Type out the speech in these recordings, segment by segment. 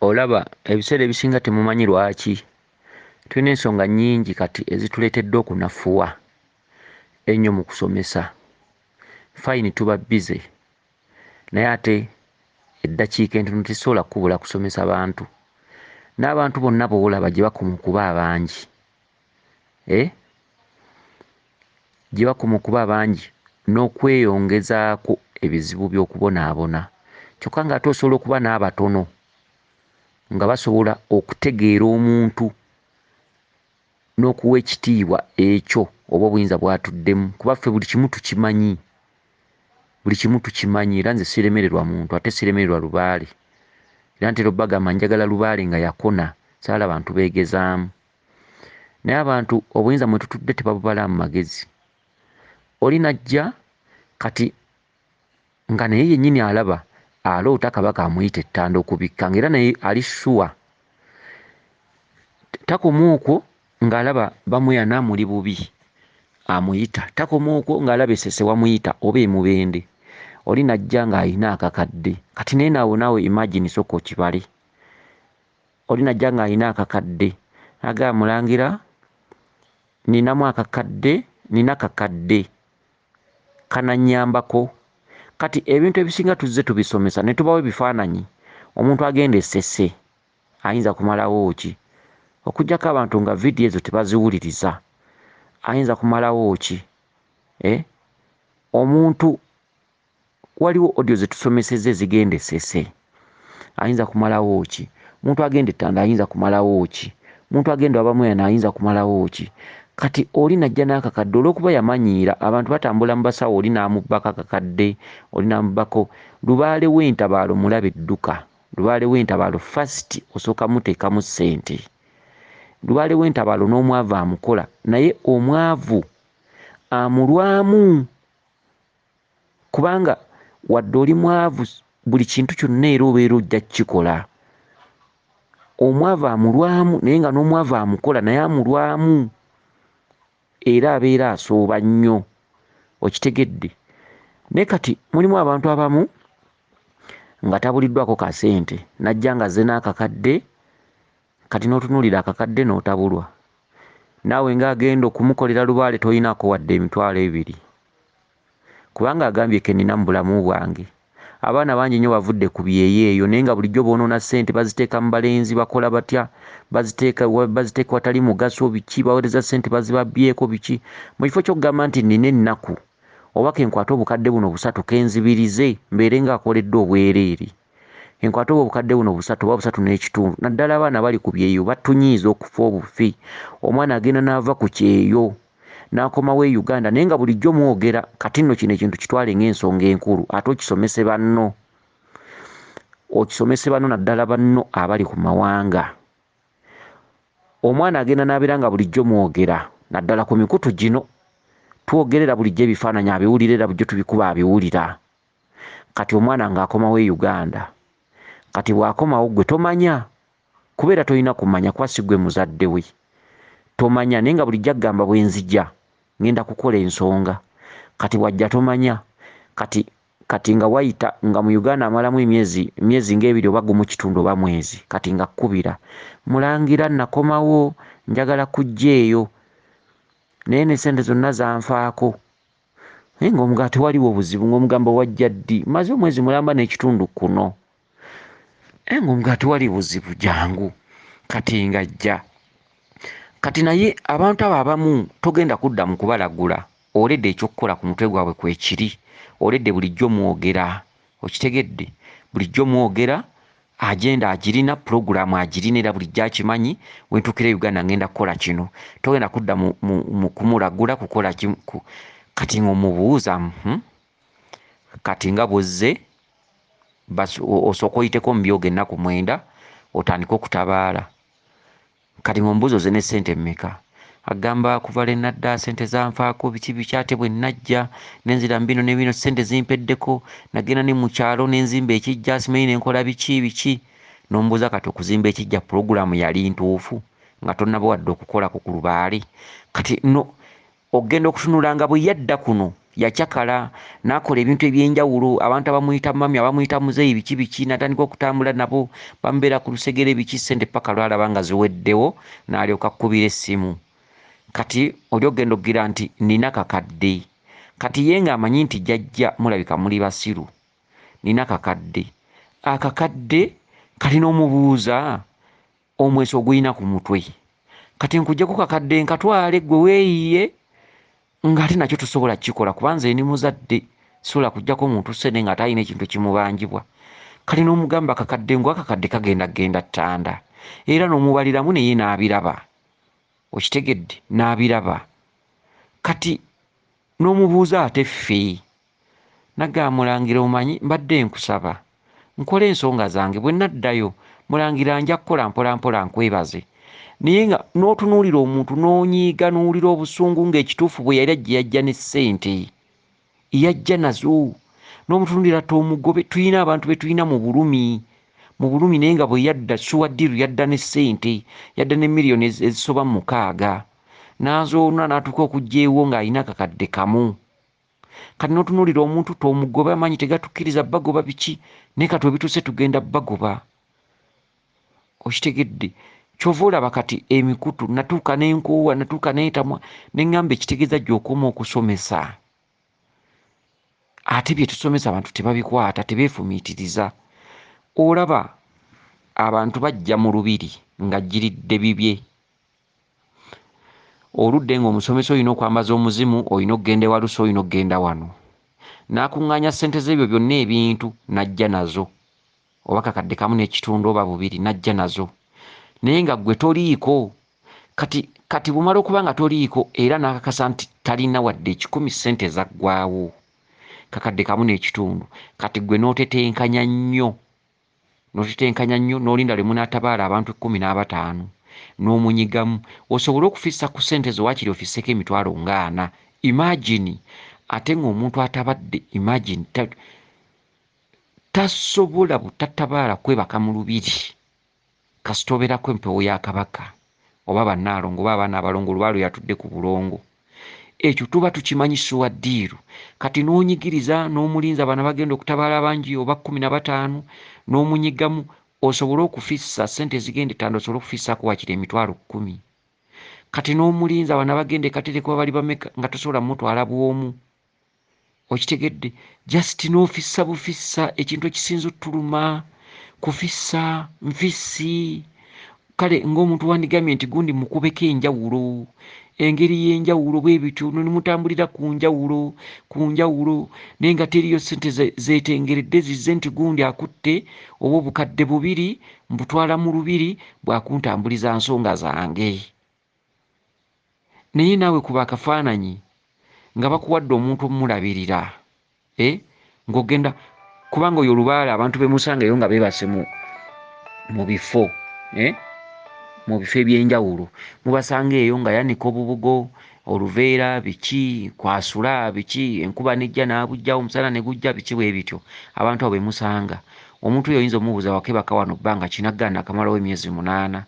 Olaba ebiseera ebisinga temumanyi lwaki tulina ensonga nnyingi kati ezituleetedde okunafuwa ennyo mu kusomesa. Fine tuba bize naye ate eddakiika entono tezisobola kukubula kusomesa bantu. N'abantu bonna b'olaba gye bakoma okuba abangi, gye bakoma okuba abangi n'okweyongezaako ebizibu by'okubonaabona. Kyokka ng'ate osobola okuba n'abatono nga basobola okutegeera omuntu n'okuwa ekitiibwa ekyo oba obuyinza bw'atuddemu, kuba ffe buli kimu tukimanyi. Buli kimu tukimanyi era nze siremererwa muntu ate siremererwa lubaale. Era ntera obbagamba njagala lubaale nga yakona, saagala bantu beegezaamu. Naye abantu obuyinza mwe tutudde tebabubalamu magezi. Oli najja kati nga naye yennyini alaba aloota kabaka amuyita ettanda okubikka, ng'era naye ali ssuwa. Takoma okwo ng'alaba bamuyana amuli bubi amuyita. Takoma okwo ng'alaba essese wamuyita oba emubende. Oli najja ng'alina akakadde. Kati naye naawe imagine sooka okibale. Oli najja ng'alina akakadde. Agamba Mulangira, nina kakadde kanannyambako. Kati ebintu ebisinga tuzze tubisomesa ne tubawo ebifaananyi. Omuntu agenda essese ayinza kumalawo ki? Okuggyako abantu nga vidiyo ezo tebaziwuliriza ayinza kumalawo ki? Omuntu waliwo audio ze tusomesezza ezigenda essese ayinza kumalawo ki? Omuntu agenda ettanda ayinza kumalawo ki? Omuntu agenda abamuyana ayinza kumalawo ki? Kati oli najja n'akakadde olw'okuba yamanyiira abantu batambula mu basawo, oli n'amubbako akakadde, oli n'amubbako. Lubaale w'entabaalo mulaba edduka. Lubaale w'entabaalo fasiti osooka muteekamu ssente. Lubaale w'entabaalo n'omwavu amukola, naye omwavu amulwamu. Kubanga wadde oli mwavu buli kintu kyonna era obeera ojja kukikola. Omwavu amulwamu naye nga n'omwavu amukola naye amulwamu. Era abeera asooba nnyo. Okitegedde? Naye kati mulimu abantu abamu nga tabuliddwako ka ssente, najja nga azze n'akakadde, kati n'otunuulira akakadde n'otabulwa. Naawe ng'agenda okumukolera lubaale toyinaako wadde $2,000. Kubanga agambye ke nnina mu bulamu bwange. Abaana bangi nnyo bavudde ku byeyeeyo naye nga bulijjo boonoona ssente baziteeka mu balenzi, bakola batya, baziteeka watali mugaso, biki, baweereza ssente bazibabbyeko biki. Mu kifo ky'okugamba nti nnina ennaku oba kenkwate obukadde buno busatu kenzibirize mbeere ng'akoledde obwereere. Kenkwate obukadde buno busatu oba busatu n'ekitundu. Naddala abaana bali ku byeyo batunyiiza okufa obufi. Omwana agenda n'ava ku kyeyo n'akomawo e Uganda naye nga bulijjo mwogera. Kati nno kino ekintu kitwale ng'ensonga enkulu ate okisomese banno. Okisomese banno naddala banno abali ku mawanga. Omwana agenda n'abeera nga bulijjo mwogera naddala ku mikutu gino. Twogerera bulijjo ebifaananyi abiwulira era bulijjo tubikuba abiwulira. Kati omwana ng'akomawo e Uganda. Kati bw'akomawo gwe tomanya kubeera tolina kumanya kuba si gwe muzadde we. Tomanya naye nga bulijjo agamba bwe nzija ngenda kukola ensonga. Kati wajja tomanya. Kati nga wayita nga mu Uganda amalamu emyezi ng'ebiri oba gumu kitundu oba mwezi. Kati nga kkubira. Mulangira nakomawo njagala kujja eyo. Naye ne ssente zonna zanfaako. Naye ng'omugamba tewaliwo buzibu, ng'omugamba wajja ddi? Maze omwezi mulamba n'ekitundu kuno. Ng'omugamba tewali buzibu jangu. Kati ng'ajja. Kati naye abantu abo abamu togenda kudda mu kubalagula. Oledde eky'okukola ku mutwe gwabwe kwekiri. Oledde bulijjo mwogera. Okitegedde? Bulijjo mwogera, agenda agirina, pulogulaamu agirina era bulijjo akimanyi. Wentukira e Uganda ngenda kukola kino. Togenda kudda mu kumulagula kukola kimu. Kati ng'omubuuza kati nga bw'ozze osooka oyiteko mu byoga ennaku 9 otandike okutabaala. Kati ng'omubuuza ozze ne ssente mmeka? Agamba kuva lwe nadda ssente zanfaako biki ate bwe najja nenzira mu bino ne bino ssente zimpeddeko, nagenda ne mu kyalo nenzimba ekijja simanyi nenkola biki. N'omubuuza kati okuzimba ekijja pulogulaamu yali ntuufu nga tonnaba wadde okukolako ku lubaale. Kati no ogenda okutunula nga bwe yadda kuno yakyakala n'akola ebintu ebyenjawulo. Abantu abamuyita mami, abamuyita muzeeyi, biki biki, n'atandika okutambula nabo, bamubeera ku lusegere biki, ssente paka lwalaba nga ziweddewo, n'alyoka akkubira essimu. Kati oli ogenda okugira nti nina kakadde. Kati ye ng'amanyi nti jjajja mulabika muli basiru, nina kakadde. Akakadde kalina omubuuza omweso ogulina ku mutwe. Kati nkuggyako kakadde nkatwale gwe weeyiye, ng'ate nakyo tosobola kukikola kuba nze ni muzadde, sobola kuggyako omuntu ssene nga talina ekintu kimubanjibwa. Kali n'omugamba kakadde ngu akakadde kagenda ttanda, era n'omubaliramu naye n'abiraba. Okitegedde? N'abiraba. Kati n'omubuuza ate ffe, nagamba Mulangira omanyi mbadde nkusaba nkole ensonga zange, bwe naddayo Mulangira nja kukola mpola mpola nkwebaze. Naye nga n'otunuulira omuntu n'onyiiga n'owulira obusungu ng'ekituufu bwe yali ajja yajja ne ssente, yajja nazo n'omutunuulira tomugobe. Tulina abantu be tulina mu Bulumi naye nga bwe yadda Suwaddiru yadda ne ssente, yadda ne miliyoni ezisoba mu 6 n'azoona n'atuuka okugjeewo ng'alina akakadde kamu. Kati n'otunuulira omuntu tomugoba, amanyi tegatukkiriza bagoba biki, naye kati webituuse tugenda bagoba. Okitegedde? Kyova olaba kati emikutu natuuka n'enkoowa, natuuka n'entamwa, ne ŋŋamba ekitegeeza gy'okoma okusomesa. Ate bye tusomesa abantu tebabikwata, tebeefumiitiriza. Olaba abantu bajja mu lubiri nga jjiridde bibye. Oludde ng'omusomesa olina okwambaza omuzimu, olina okugenda ewaluso, olina okugenda wano. N'akuŋŋaanya ssente z'ebyo byonna ebintu n'ajja nazo, oba kakadde kamu n'ekitundu oba 2 n'ajja nazo. Naye nga ggwe toliiko. Kati bumala okuba nga toliiko era n'akakasa nti talina wadde 10 ssente zaggwaawo, kakadde kamu n'ekitundu. Kati ggwe n'otetenkanya nnyo n'olinda lwe munaatabaala abantu 15 n'omunyigamu, osobole okufissa ku ssente zo waakiri ofisseko emitwalo nga 40. Imagine, ate ng'omuntu atabadde, imagine tasobola butatabaala kwebaka mu lubiri kasita obeerako empewo ya Kabaka oba bannaalongo oba abaana abalongo olwalo yatudde ku bulongo. Ekyo tuba tukimanyi Suwaddiru. Kati n'onyigiriza n'omulinza abaana bagenda okutabaala abangi oba 15 n'omunyigamu, osobole okufissa ssente zigenda ttanda, osobole okufissaako waakiri emitwalo 10. Kati n'omulinza abaana bagenda ekatereko bali bameka nga tosobola mutwala bw'omu. Okitegedde? Just n'ofissa bufissa, ekintu ekisinza ottuluma kufissa nfissi. Kale ng'omuntu wandigambye nti gundi mukubeko enjawulo, engeri y'enjawulo bwe bityo, nimutambulira ku njawulo naye nga teriyo ssente zeetengeredde zizze nti gundi akutte oba obukadde 2 mbutwala mu lubiri bwakuntambuliza nsonga zange. Naye naawe kuba akafaananyi nga bakuwadde omuntu omulabirira, ng'ogenda kubanga oyo olubaale abantu bemusangayo nga beebase mu bifo ebyenjawulo, mubasanga eyo nga yanika obubugo, oluveera biki, kwasula biki, enkuba nejja n'abujja, omusana ne gujja biki bwe bityo. Abantu abo bemusanga, omuntu oyo oyinza omubuuza wakebaka wano bbanga kinaggaana akamalawo emyezi 8.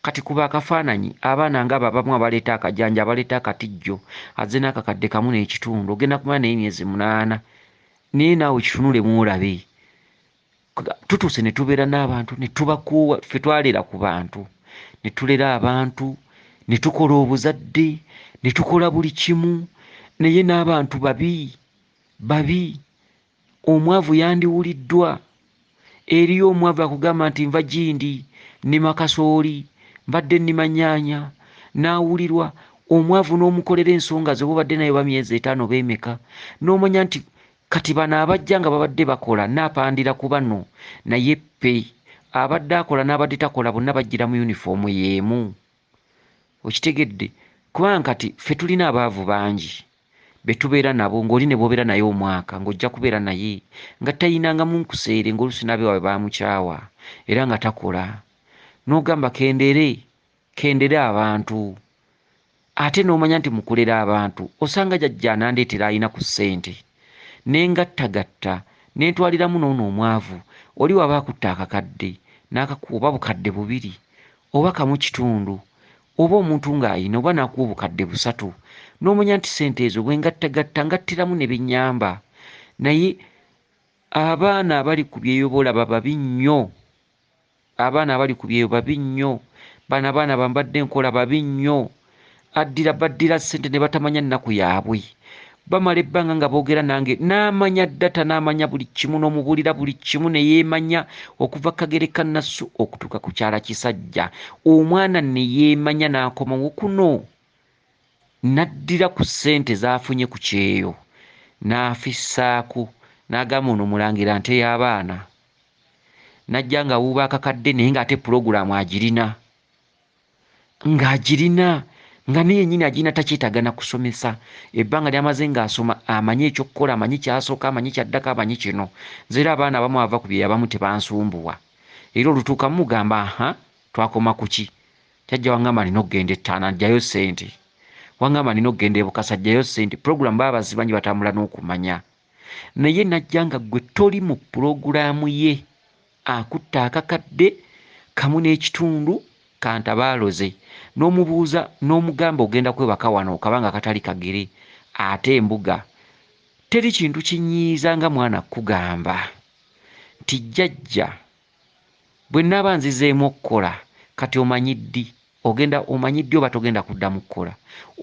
Kati kuba akafaananyi abaana ng'abo abamu abaleeta akajanja, abaleeta akatijjo, azze n'akakadde kamu n'ekitundu, ogenda kumala naye emyezi 8. Naye naawe kitunule mwolabe. Tutuuse ne tubeera n'abantu ne tubakuwa, ffe twaleera ku bantu, ne tulera abantu, ne tukola obuzadde, ne tukola buli kimu, naye n'abantu babi. Omwavu yandiwuliddwa. Eriyo omwavu akugamba nti nva Gindi, nnima kasooli, mbadde nnima nnyaanya, n'awulirwa. Omwavu n'omukolera ensonga ze obadde naye oba myezi 5 beemeka, n'omanya nti kati bano abajja nga babadde bakola naapandira ku bano, naye pe abadde akola n'abadde takola bonna bajjira mu yunifoomu y'emu. Okitegedde? Kubanga kati ffe tulina abaavu bangi be tubeera nabo, ng'oli ne bw'obeera naye omwaka ng'ojja kubeera naye nga tayinangamu nkuseere, ng'oluusi n'abe waabwe bamukyawa era nga takola. N'ogamba kendere abantu, ate n'omanya nti mukulera abantu. Osanga jjajja anandeetera alina ku ssente nengattagatta nentwaliramu n'ono omwavu, oli waba akutta akakadde n'akakuba bukadde 2 oba kamu kitundu, oba omuntu ng'ayina oba nakuwa obukadde 3 n'omanya nti ssente ezo bwe ngattagatta ngattiramu ne binnyamba. Naye abaana abali ku byeyo boolaba babi nnyo, abaana abali ku byeyo babi nnyo, bano abaana bambadde nkola babi nnyo, baddira ssente ne batamanya nnaku yaabwe. Bamala ebbanga nga boogera nange n'amanya data n'amanya buli kimu n'omubuulira buli kimu ne yeemanya okuva Kagere Kannasu okutuuka ku Kyala Kisajja. Omwana ne yeemanya n'akomawo kuno n'addira ku ssente z'afunye ku kyeyo n'afissaako n'agamba ono mulangira nte y'abaana, n'ajja nga wuuba akakadde naye ng'ate pulogulaamu agirina nga naye yennyini agirina takyetaaga na kusomesa. Ebbanga lyamaze ng'asoma amanyi ekyokkola, amanyi kyasooka, amanyi kyaddako, amanyi kino. Nze era abaana abamu ava ku bye abamu tebansumbuwa. Era olutuuka mugamba twakoma ku ki? Kyajja wangamba nina okugenda ettaana ggyayo ssente, wangamba nina okugenda ebukasa ggyayo ssente. Pulogulaamu baba bazimanyi batambula n'okumanya. Naye najja nga ggwe toli mu pulogulaamu ye, akutte akakadde kamu n'ekitundu kantabaaloze, n'omubuuza n'omugamba ogenda kwebaka wano okabanga katali kagere ate embuga. Teri kintu kinyiiza nga mwana kugamba nti jjajja bwe nnaaba nzizeemu okukola kati omanyi ddi oba togenda kuddamu kukola,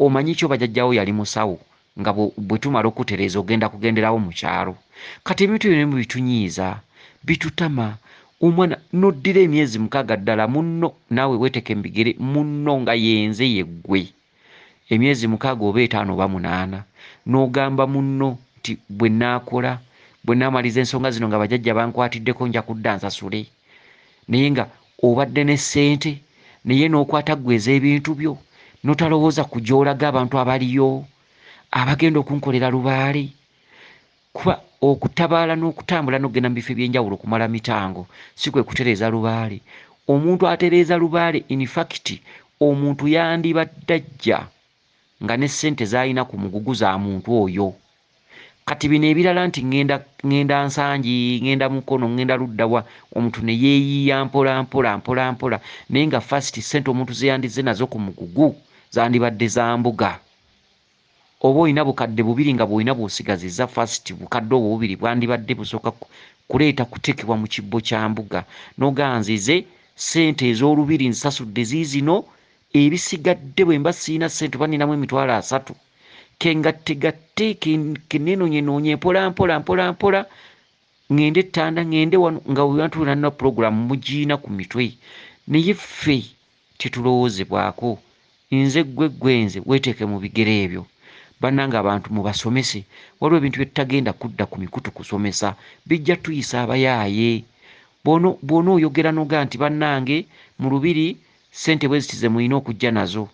omanyi ki oba jjajjawo yali musawo nga bwe tumala okutereeza ogenda kugenderawo mu kyalo. Kati ebintu ebyo ne bitunyiiza bitutama. Omwana noddira emyezi 6 ddala munno, naawe weeteke mbigere munno nga yenze yeggwe, emyezi 6 oba 5 oba 8 n'ogamba munno nti bwe nnaakola, bwe nnaamaliza ensonga zino nga bajjajja bankwatiddeko nja kudda nsasule. Naye nga obadde ne ssente naye n'okwata ggwe ez'ebintu byo n'otalowooza ku gy'olaga abantu abaliyo abagenda okunkolera lubaale. Kuba okutabaala n'okutambula n'okugenda mu bifo eby'enjawulo okumala mitango si kwe kutereeza lubaale. Omuntu atereeza lubaale in fact omuntu yandibadde ajja nga ne ssente z'alina ku mugugu za muntu oyo. Kati bino ebirala nti ngenda Nsangi, ngenda Mukono, ngenda luddawa, omuntu ne yeeyiya mpola naye nga first ssente omuntu ze yandize nazo ku mugugu zandibadde za mbuga. Oba olina bukadde 2 nga bw'olina bw'osigazizza first bukadde obwo 2 bwandibadde busooka kuleeta kuteekebwa mu kibbo kya mbuga. N'oganzize ssente ez'olubiri nsasudde ziizino, ebisigadde bwe mba siina ssente oba ninamu emitwalo 3 kengattegatte kenenoonye mpola ngende ettanda ngende wano nga webantu wenalina pulogulaamu mugiina ku mitwe. Naye ffe tetulowoozebwako. Nze gwenze weeteeke mu bigere ebyo. Bannanga abantu mubasomese. Waliwo ebintu bye tutagenda kudda ku mikutu kusomesa, bijja tuyisa abayaaye. Bw'ona oyogera noga nti bannange mu lubiri ssente bwe zitize mulina okujja nazo,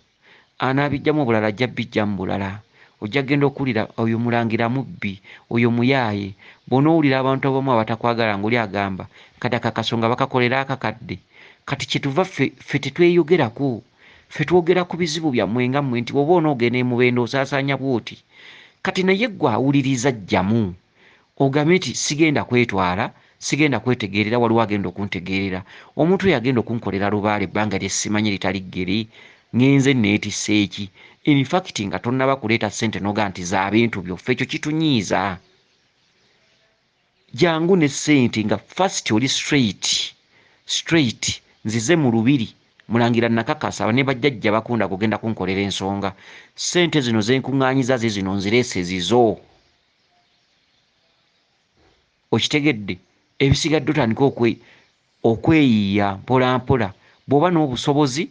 anaabijjamu obulala ajja bijja mu bulala. Ojja genda okuwulira oyo mulangira mubbi, oyo muyaaye. Bw'ona owulira abantu abamu abatakwagala ng'oli agamba kati akakasonga bakakolera akakadde. Kati kyetuva ffe tetweyogerako. Ffe twogera ku bizibu byammwe nga mmwe nti bw'oba onoogenda emubendo osaasaanya bw'oti. Kati naye gwe awuliriza ajjamu ogambe nti sigenda kwetwala, sigenda kwetegeerera, waliwo agenda okuntegeerera. Omuntu oyo agenda okunkolera lubaale ebbanga lye simanyi litali ggere, ngenze neetisse eki. In fact nga tonnaba kuleeta ssente noga nti za bintu byo, ffe ekyo kitunyiiza. Jangu ne ssente nga first oli straight nzize mu lubiri mulangira nakakasa ne bajjajja bakunda kugenda kunkolera ensonga. Ssente zino zenkuŋŋaanyiza zino nzireese zizo. Okitegedde? Ebisigadde otandika okweyiya mpola. Bw'oba n'obusobozi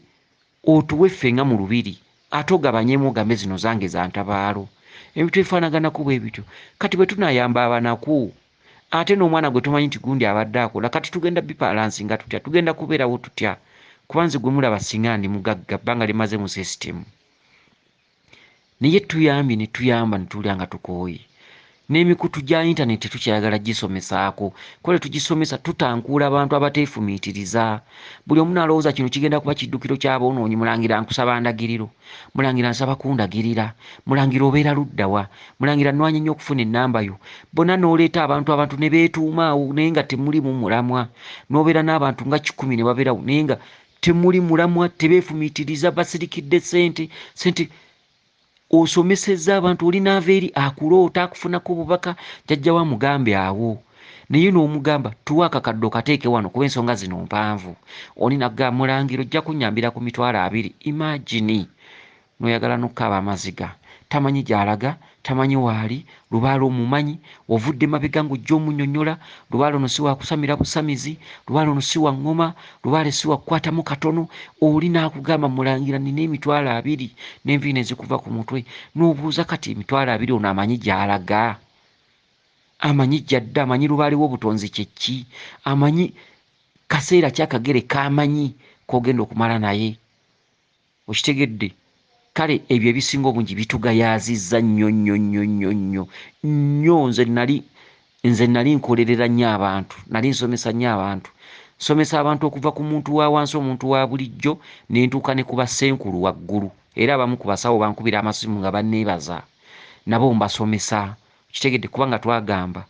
otuwe ffe nga mu lubiri ate ogabanyeemu ogambe zino zange za ntabaalo. Ebintu ebifaanaganako bwe bityo. Kati bwe tunaayamba abanaku ate n'omwana gwe tumanyi nti gundi abadde akola, kati tugenda bipalansi nga tutya, tugenda kubeerawo tutya? Kuba nze gwe mulaba singa ndi mugagga bbanga limaze mu sisitemu. Naye tuyambye ne tuyamba ne tuwulira nga tukooye. N'emikutu gya intaneti tukyayagala gisomesaako. Kole tugisomesa tutankuula abantu abateefumiitiriza. Buli omu n'alowooza kino kigenda kuba kiddukiro ky'aboonoonyi. Mulangira nkusaba ndagiriro, mulangira nsaba kundagirira, mulangira obeera luddawa, mulangira nnwanye nnyo okufuna ennamba yo. Bonna n'oleeta abantu ne beetuuma awo naye nga temulimu mulamwa. N'obeera n'abantu nga 10 ne babeerawo naye nga temuli mulamwa, tebeefumiitiriza, basirikidde sente. Osomesezza abantu, oli naava eri akuloota akufunako obubaka, jjajja wa mugambe awo. Naye n'omugamba tuwa akakadde okateeke wano kuba ensonga zino mpanvu. Oli nagamba Mulangira ojja kunnyambira ku 200. Imagine n'oyagala n'okkaaba amaziga, tamanyi gy'alaga, tamanyi waali, lubaala omumanyi, ovudde mabega ng'ojja omunnyonnyola, lubaala ono si wa kusamira busamizi, lubaala ono si wa ŋŋoma, lubaala si wa kukwatamu katono, oli n'akugamba Mulangira nina 200 n'enviiri ne zikuva ku mutwe. N'obuuza kati 200 ono amanyi gy'alaga, amanyi gy'adda, amanyi lubaale w'obutonzi kye ki, amanyi kaseera kyakagere k'amanyi k'ogenda okumala naye. Okitegedde? Kale ebyo ebisinga obungi bitugayaazizza nnyo. Nze nali nkolerera nnyo abantu, nali nsomesa nnyo abantu. Nsomesa abantu okuva ku muntu wa wansi, omuntu wa bulijjo, ne ntuuka ne ku bassenkulu waggulu. Era abamu ku basawo bankubira amasimu nga banneebaza. Nabo mbasomesa. Kitegedde kubanga twagamba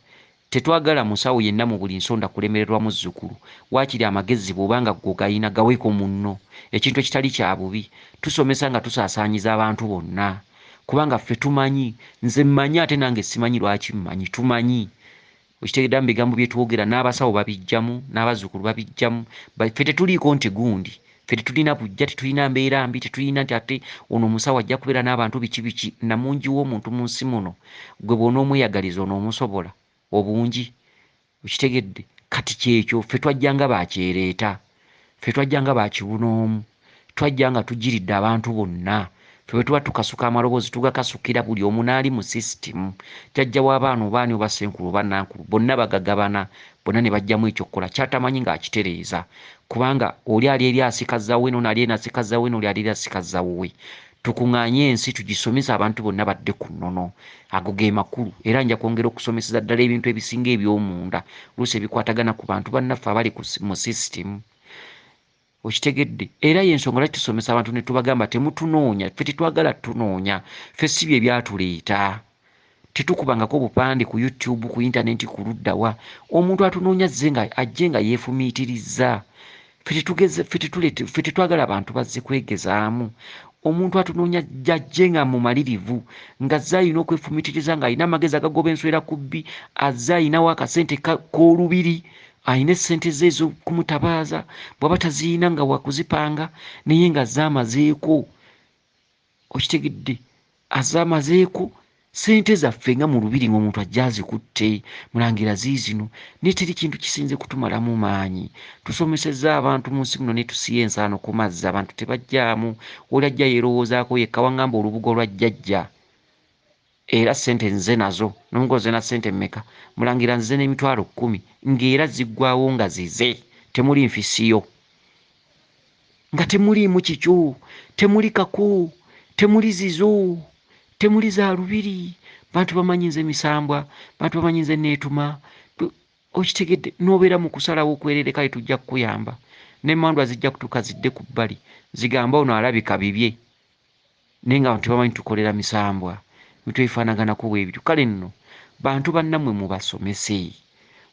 tetwagala musawo yenna mu buli nsonda kulemererwa muzzukulu. Waakiri amagezi bw'obanga gogayina gaweeko munno. Ekintu ekitali kya bubi. Tusomesa nga tusaasaanyiza abantu bonna. Kubanga ffe tumanyi, nze mmanyi ate nange simanyi lwaki mmanyi, tumanyi. Okitegedde mu bigambo bye twogera n'abasawo babijjamu, n'abazzukulu babijjamu. Ffe tetuliiko nti gundi. Ffe tetulina bujja, tetulina mbeera mbi, tetulina nti ate ono omusawo ajja kubeera n'abantu biki. Namungi w'omuntu mu nsi muno gwe bw'onoomweyagaliza onoomusobola obungi. Okitegedde? Kati kyekyo ffe twajjanga bakyereeta, ffe twajjanga bakibunoomu, twajjanga tugiridde abantu bonna. Ffe bwe tuba tukasuka amaloboozi tugakasukira buli omu n'ali mu sisitimu. Jjajja w'abaana obaani oba ssenkulu oba nankulu bonna bagagabana, bonna ne bajjamu ekyokukola kyatamanyi ng'akitereeza. Kubanga oli ali eri asikazza we, n'ono ali eri asikazza we, n'oli ali eri asikazza we. Tukuŋŋaanye ensi tugisomesa abantu bonna badde ku nnono. Ago ge makulu. Era nja kwongera okusomeseza ddala ebintu ebisinga eby'omunda luusi ebikwatagana ku bantu bannaffe abali mu sisitimu. Okitegedde? Era y'ensonga lwaki tusomesa abantu ne tubagamba temutunoonya, ffe tetwagala tunoonya, ffe si bye byatuleeta. Tetukubangako bupande ku YouTube, ku intaneti, ku luddawa. Omuntu atunoonya ajje nga yeefumiitirizza. Ffe tetwagala abantu bazze kwegezaamu. Omuntu atunoonya jjajje nga mumalirivu, ng'azze alina okwefumiitiriza ng'alina amagezi agagoba enswera ku bbi, azze alinawo akasente k'olubiri, alina essente ze ez'okumutabaaza, bw'aba taziyina nga wakuzipanga, naye ng'azze amazeeko. Okitegedde? Azze amazeeko sente zaffe nga mu lubiri ng'omuntu ajja azikutte. Mulangira ziizino naye teri kintu kisinze kutumalamu maanyi. Tusomesezza abantu mu nsi muno ne tusiya ensaano ku mazzi, abantu tebajjaamu. Oli ajja yeerowoozaako yekka, waŋŋamba olubugo lwa jjajja. Era ssente nze nazo, n'omugozi na ssente mmeka? Mulangira nze n'emitwalo 10 ng'era ziggwawo nga zize, temuli nfisiyo, nga temuliimu kikyo, temuli kako, temuli zizo, temuli za lubiri. Bantu bamanyi nze misambwa, bantu bamanyi nze neetuma. Okitegedde? N'obeera mu kusalawo okwerere kale tujja kukuyamba. N'emmandwa zijja kutuuka zidde ku bbali zigamba ono alabika bibye, naye nga bantu bamanyi tukolera misambwa. Bintu ebifaanaganako bwebityo. Kale nno bantu bannammwe mubasomese.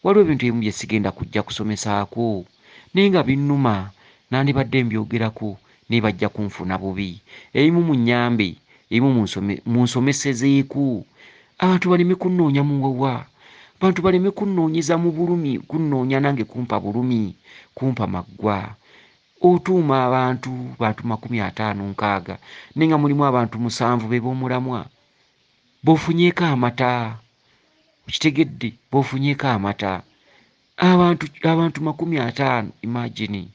Waliwo ebintu ebimu bye sigenda kujja kusomesaako naye nga binnuma, nandibadde mbyogerako naye bajja kunfuna bubi. Ebimu munnyambe, ebimu munsomesezeeku. Abantu baleme kunnoonya muwawa, abantu baleme kunnoonyeza mu bulumi, kunnoonya nange kumpa bulumi, kumpa maggwa. Otuuma abantu 50-60 naye nga mulimu abantu 7 be b'omulamwa. B'ofunyeeko amata. Okitegedde? B'ofunyeeko amata. Abantu 50, imagine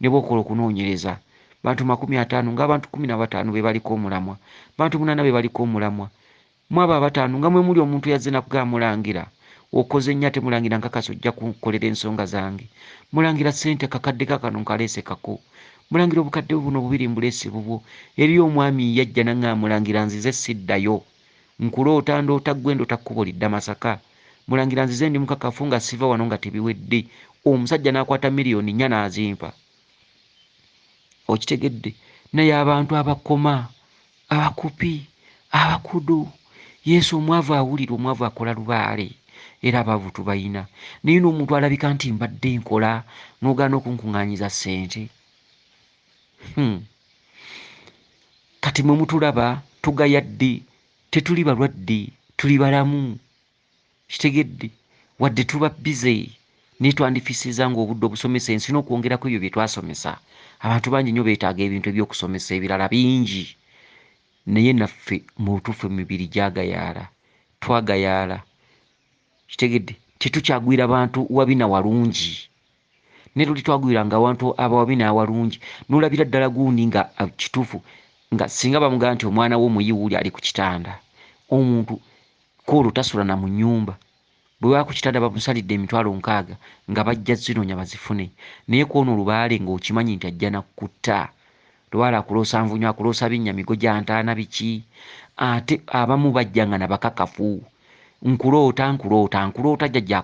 ne b'okola okunoonyereza. Bantu 50 ng'abantu 15 be baliko omulamwa, bantu 8 be baliko omulamwa. Mu abo 5 nga mwe muli omuntu yazze nakugamba Mulangira okoze nnyo ate Mulangira nkakasa ojja kukolera ensonga zange. Mulangira ssente kakadde kakano nkaleese kako. Mulangira obukadde buno bubiri mbuleese bubwo. Eriyo omwami yajja n'aŋŋamba Mulangira nzize siddayo. Nkuloota ndoota ggwe ndoota kkubo lidda Masaka. Mulangira nzize ndi mukakafu nga siva wano nga tebiwedde. Omusajja n'akwata miliyoni 4 n'azimpa. Okitegedde? Naye abantu abakoma, abakupi, abakudu, Yesu omwavu awulira, omwavu akola lubaale. Era abaavu tubayina. Naye n'omuntu alabika nti mbadde nkola n'ogaana okunkuŋŋaanyiza ssente. kati mwe mutulaba tugayadde, tetuli balwadde, tuli balamu. Kitegedde wadde tuba bize naye twandifisiza ng'obudde obusomesa ensi n'okwongerako ebyo bye twasomesa. Abantu bangi nnyo beetaaga ebintu ebyokusomesa ebirala bingi, naye naffe mu butuufu emibiri gyagayaala, twagayaala. Kitegedde tetukyagwira bantu wabina walungi, ne luli twagwiranga abantu abawabina awalungi n'olabira ddala gundi nga kituufu nga singa bamugamba nti omwana wo omuyiwuli ali ku kitanda, omuntu koolo tasula na mu nnyumba, bwe baba ku kitanda bamusalidde emitwalo 6 nga bajja zinoonya bazifune, naye kwono olubaale ng'okimanyi nti ajja nakutta. Lubaale akuloosa nvunyo, akuloosa binnyamigo gya ntaana biki, ate abamu bajja nga nabakakafu. Nkuloota jjajja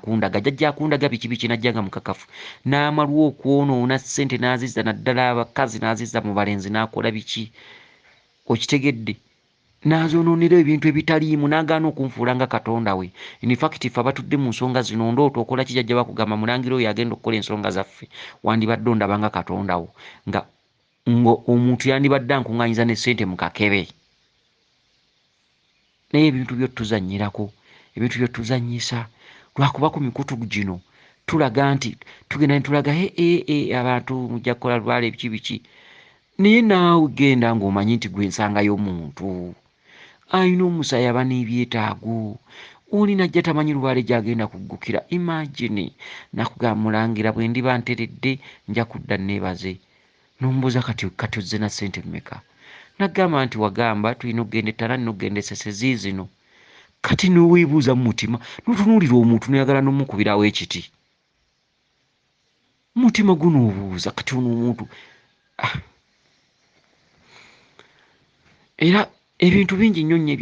akundaga biki najjanga mukakafu, n'amalwa okwonoona ssente n'azizza naddala abakazi n'azizza mu balenzi n'akola biki. Okitegedde n'azonoonera ebintu ebitaliimu n'agaana okunfuula nga katonda we. In fact ffe abatudde mu nsonga zino ndoota okola kijajja bakugamba mulangira oyo agenda okukola ensonga zaffe wandibadde ondaba nga katonda wo, nga omuntu yandibadde ankuŋŋaanyiza ne ssente mu kakebe. Naye ebintu by'otuzannyirako, ebintu by'otuzannyisa, lwakuba ku mikutu gino tulaga nti tugenda ne tulaga abantu mujja kukola Lubaale biki, naye naawe genda ng'omanyi nti gwe ensanga y'omuntu ayina omusaayi aba n'ebyetaago. Oli najja tamanyi Lubaale gy'agenda kuggukira. Imagine nakugamba mulangira bwe ndiba nteredde nja kudda neebaze. Nombuuza kati ozze na ssente mmeka? Nagamba nti wagamba tulina okugenda ettala n'okugenda esese ziizino. Kati n'oweebuuza mu mutima n'otunuulira omuntu n'oyagala n'omukubirawo ekiti. Mutima gunoobuuza kati ono omuntu. Era ebintu bingi nnyo nnyo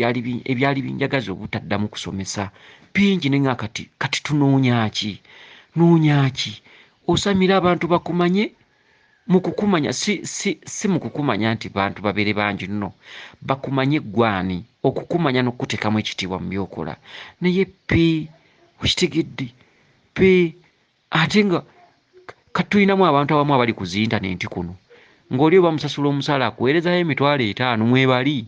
ebyali binjagaza obutaddamu kusomesa bingi ne nga kati tunoonya ki? Noonya ki? Osamira abantu bakumanye mu kukumanya, si mu kukumanya nti bantu babeere bangi nno, bakumanye gwani okukumanya n'okuteekamu ekitiibwa mu byokola. Naye okitegedde ate nga kati tulinamu abantu abamu abali ku zi intaneti kuno ng'oli oba musasula omusaala akuweerezayo emitwalo 5 mwebali,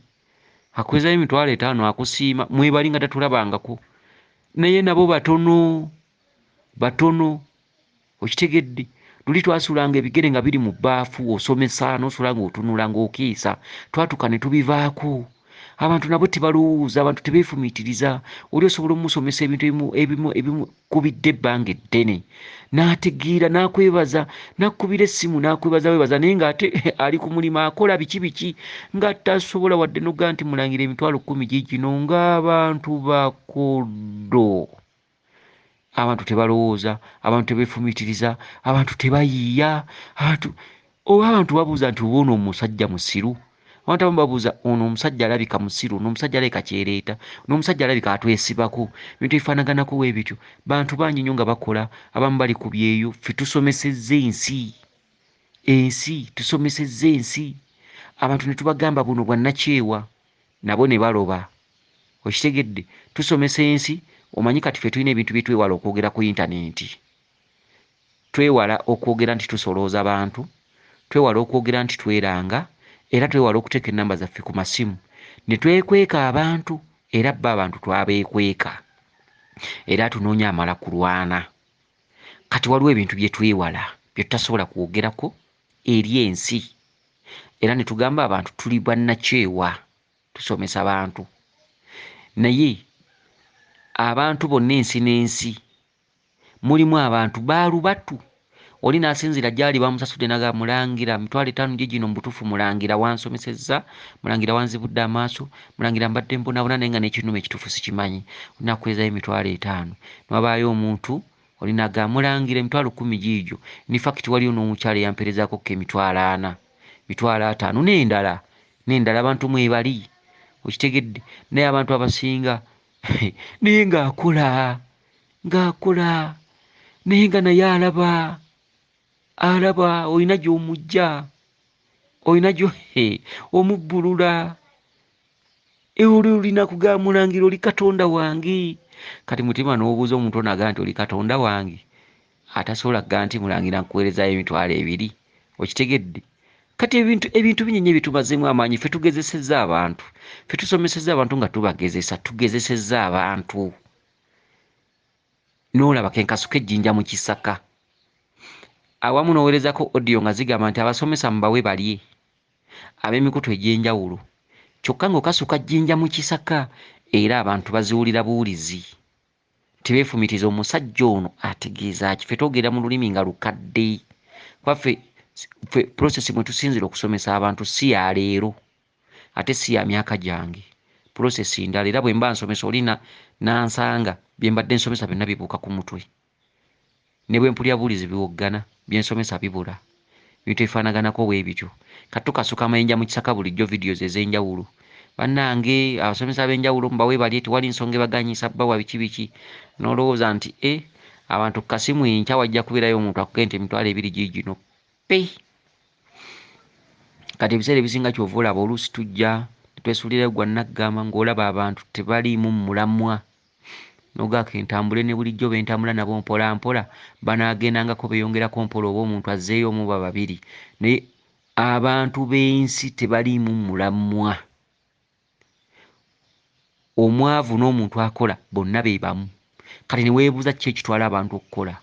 akuweerezayo emitwalo 5 akusiima mwebali nga tatulabangako, naye nabo batono. Okitegedde luli twasulanga ebigere nga biri mu bbaafu osomesa n'osula ng'otunula ng'okiisa, twatuka ne tubivaako. Abantu nabo tebalowooza, abantu tebeefumiitiriza. Oli osobola omusomesa ebintu ebimu kubidde ebbanga eddene n'ategeera n'akwebaza, n'akubira essimu n'akwebaza weebaza, naye ng'ate ali ku mulimu akola biki nga tasobola wadde n'okugaa nti mulangira emitwalo 10 giigino ng'abantu bakodo. Abantu tebalowooza, abantu tebeefumiitiriza, abantu tebayiiya, oba abantu babuuza nti oba ono omusajja musiru. Abantu abamu babuuza ono omusajja alabika musiru, ono omusajja alabika kyereeta, ono omusajja alabika atwesibako, ebintu ebifaanaganako bwe bityo. Bantu bangi nnyo nga bakola, abamu bali ku byeyo. Ffe tusomesezza ensi tusomesezza ensi. Abantu ne tubagamba buno bwannakyewa, nabo ne baloba. Okitegedde tusomesa ensi. Omanyi kati ffe tulina ebintu bye twewala okwogera ku intaneti. Twewala okwogera nti tusolooza bantu, twewala okwogera nti tweranga, era twewala okuteeka ennamba zaffe ku masimu ne twekweka abantu, era bba abantu twabeekweka, era tunoonya amala kulwana. Kati waliwo ebintu bye twewala bye tutasobola kwogerako eri ensi, era ne tugamba abantu tuli bannakyewa, tusomesa bantu. Naye abantu bonna ensi n'ensi mulimu abantu baalubatu. Oli n'asinzira gy'ali bamusasudde naga mulangira mitwalo 5 gino mu butuufu mulangira wansomesezza, mulangira wanzibudde amaaso, mulangira mbadde mbonaabona naye nga n'ekinuma ekituufu sikimanyi, nakuweezayo emitwalo 5. Nwabaayo omuntu oli naga mulangira emitwalo 10 giigyo. In fact waliyo n'omukyala eyamperezaako ko emitwalo 4, mitwalo 5 n'endala abantu mwebali. Okitegedde naye abantu abasinga naye ng'akola naye nga naye alaba olina gy'omujja, olina omubbulula. Olina kugamba mulangira oli katonda wange. Kati mutima n'obuuza omuntu onaga nti oli katonda wange, atasobola kugaa nti mulangira nkuweerezayo emitwalo 2. Okitegedde kati ebintu binyenye bitumazeemu amaanyi ffe tugezesezza abantu ffe tusomesezza abantu nga tugezesezza abantu n'olaba kenkasuka ejjinja mu kisaka awamu n'oweerezako audio nga zigamba nti abasomesa mubawe balye ab'emikutu egy'enjawulo kyokka ng'okasuka jjinja mu kisaka era abantu baziwulira buwulizi tebeefumitiza omusajja ono ategeeza ki ffe twogera mu lulimi nga lukadde kwaffe ffe process mwe tusinzira okusomesa abantu si ya leero ate si ya myaka gyange process ndala era bwe mba nsomesa olina nansanga bye mbadde nsomesa byonna bibuuka ku mutwe ne bwe mpulya buwulizi biwoggana bye nsomesa bibula bintu ebifaanaganako bwe bityo kati tukasuka amayinja mu kisaka bulijjo videos ez'enjawulo bannange abasomesa b'enjawulo mubawe balye tewali nsonga ebaganyisa bbawa biki n'olowooza nti abantu kasimu enkya wajja kubeerayo omuntu akugee nti emitwalo 2 giigino pe kati ebiseera ebisinga kyova olaba oluusi tujja netwesuulirayo gwa naggamba ng'olaba abantu tebaliimu mulamwa nogaako entambule ne bulijjo bentambula nabo mpolampola banaagendangako beeyongerako mpola oba omuntu azzeeyo omu ba babiri naye abantu b'ensi tebaliimu mulamwa omwavu n'omuntu akola bonna be bamu kati ne weebuuza ki ekitwala abantu okukola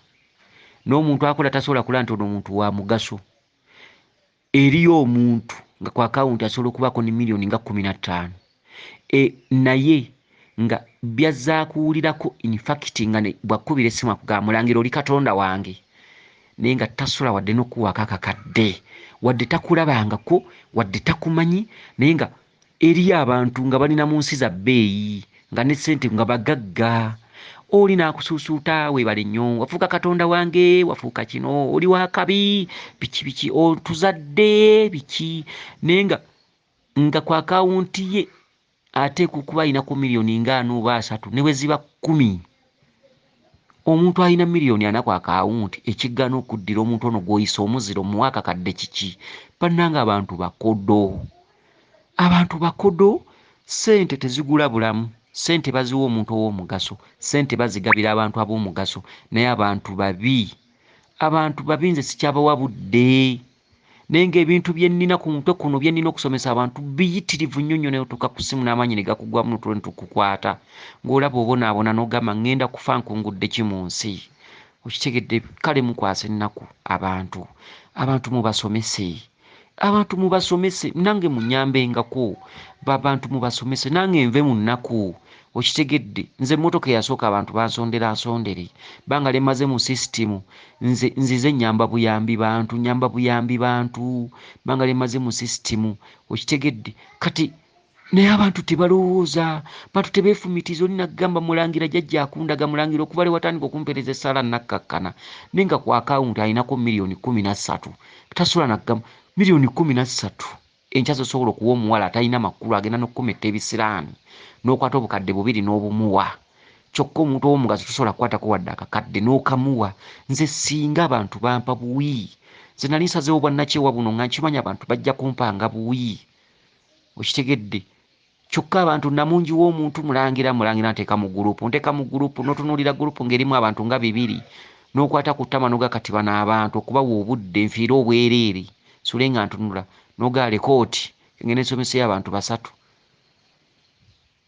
n'omuntu akola tasobola kulaba nti ono omuntu wa mugaso eriyo omuntu nga ku akawunti asobola okubaako ne miliyoni nga 15 naye nga byazaakuwulirako infact nga bwakubira essimu akugamba mulangira oli katonda wange naye nga tasobola wadde n'okuwaako akakadde wadde takulabangako wadde takumanyi naye nga eriyo abantu nga balina mu nsi za bbeeyi nga ne ssente nga bagagga oli naakusuusuuta weebale nnyo wafuuka katonda wange wafuuka kino oli wakabi biki otuzadde biki naye nga ku akawunti ye ateekwa okuba ayinako miliyoni nga 4 oba 3 ne bwe ziba 10 omuntu alina miliyoni 4 ku akawunti ekiggana okuddira omuntu ono gw'oyisa omuziro muwa akakadde kiki bannanga abantu bakodo ssente tezigula bulamu ssente baziwa omuntu ow'omugaso ssente bazigabira abantu ab'omugaso naye abantu babi nze sikyabawa budde naye ng'ebintu bye nnina ku mutwe kuno bye nnina okusomesa abantu biyitirivu nnyo nnyo neotuuka ku ssimu n'amaanyi ne gakugwa mu mutwe netukukwata ng'olaba obonaabona n'ogamba ngenda kufa nkungudde ki mu nsi okitegedde kale mukwasa ennaku abantu mubasomese nange munyambengako abantu mubasomese nange nve mu nnaku okitegedde nze emmotoka eyasooka abantu bansondere banga lemaze mu sisitimu nzize nyamba buyambi bantu banga lemaze mu sisitimu okitegedde kati naye abantu tebalowooza bantu tebeefumitiza oli naggamba mulangira jjajja akundaga mulangira okuva le watandika okumpeereza essaala nakkakkana naye nga ku akawunti alinako miliyoni 13 tasobola naggamba miliyoni 13 enkya zosobola okuwa omuwala atalina makulu agenda n'okukumetta ebisiraani n'okwata obukadde 2 n'obumuwa kyokka omuntu ow'omugaso tosobola kukwatako wadde akakadde n'okamuwa nze singa abantu bampa buwi nze nali nsazeewo bwannakyewa buno nga nkimanyi abantu bajja kumpanga buwi okitegedde kyokka abantu namungi w'omuntu mulangira nteeka mu gurupu n'otunuulira gurupu ng'erimu abantu nga 2 n'okwata ku ttama noga kati bano abantu okubawa obudde nfiire obwereere sule nga ntunula noga lekooti ngene someseyo abantu 3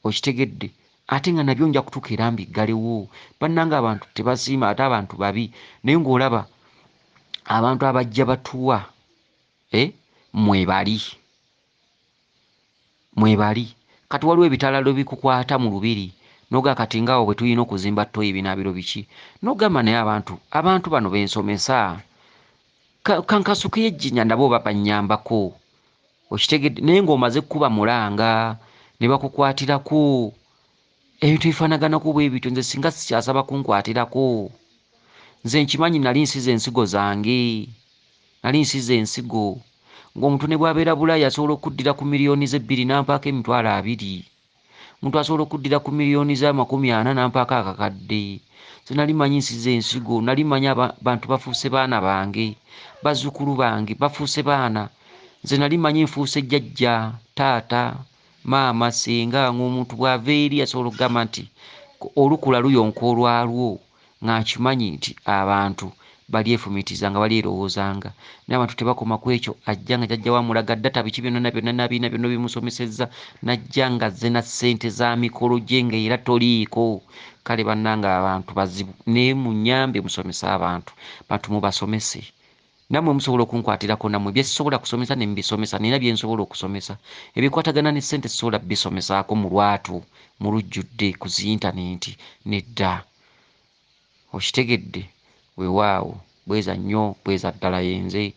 okitegedde ate nga nabyo nja kutuuka era mbiggalewo bannanga abantu tebasiima ate abantu babi naye ng'olaba abantu abajja batuwa mwebali kati waliwo ebitala bikukwata mu lubiri noga kati ngaawo bwe tulina okuzimba toyi binaabiro biki nogamba naye abantu bano bensomesa kankasuka yejjinya nabo banyambako okitegedde naye ng'omaze kuba mulanga ne bakukwatirako ebintu ebifaanaganako bwe bityo nze singa sikyasaba kunkwatirako nze nkimanyi nali nsize ensigo zange ng'omuntu ne bw'abeera Bulaaya asobola okuddira ku miliyoni ze 2 nampaako emitwalo 2 omuntu asobola okuddira ku miliyoni za 40 nampaako akakadde nze nali manyi nsize ensigo nali manyi abantu bafuuse baana bange bazzukulu bange bafuuse baana nze nali manyi nfuuse jjajja taata maama senga ng'omuntu bw'ava eri asobola okugamba nti olukula luyonka olwalwo nga nkimanyi nti abantu balyefumiitiriza nga balyerowoozanga naye abantu tebakoma ku ekyo. Ajja nga jjajja wamulaga data biki byonna byonna bimusomesezza, najja nga azze na ssente za mikolo gye ng'era toliiko. Kale bannanga abantu bazibu, naye munyambe musomese abantu mubasomese. Nammwe musobola okunkwatirako nammwe bye sisobola kusomesa ne mbisomesa, nina bye nsobola okusomesa. Ebikwatagana ne ssente sisobola bisomesaako mu lwatu mu lujjudde ku zi-intaneeti nedda. Okitegedde? Weewaawo bweza nnyo bweza ddala yenze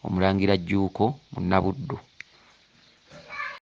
Omulangira Jjuuko mu Nnabuddu.